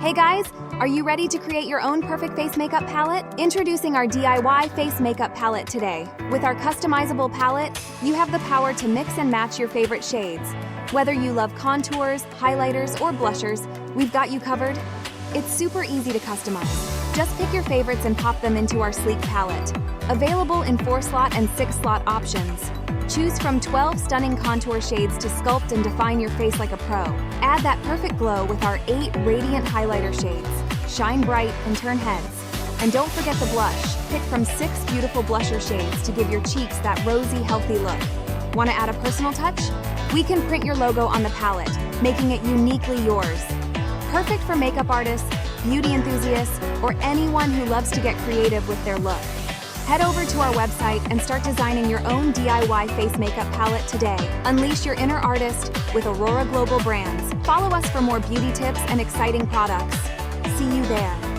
Hey guys, are you ready to create your own perfect face makeup palette? Introducing our DIY face makeup palette today. With our customizable palette, you have the power to mix and match your favorite shades. Whether you love contours, highlighters, or blushers, we've got you covered. It's super easy to customize. Just pick your favorites and pop them into our sleek palette. Available in 4-slot and 6-slot options. Choose from 12 stunning contour shades to sculpt and define your face like a pro. Add that perfect glow with our 8 radiant highlighter shades. Shine bright and turn heads. And don't forget the blush. Pick from 6 beautiful blusher shades to give your cheeks that rosy, healthy look. Want to add a personal touch? We can print your logo on the palette, making it uniquely yours. Perfect for makeup artists, beauty enthusiasts, or anyone who loves to get creative with their look. Head over to our website and start designing your own DIY face makeup palette today. Unleash your inner artist with Aurora Global Brands. Follow us for more beauty tips and exciting products. See you there.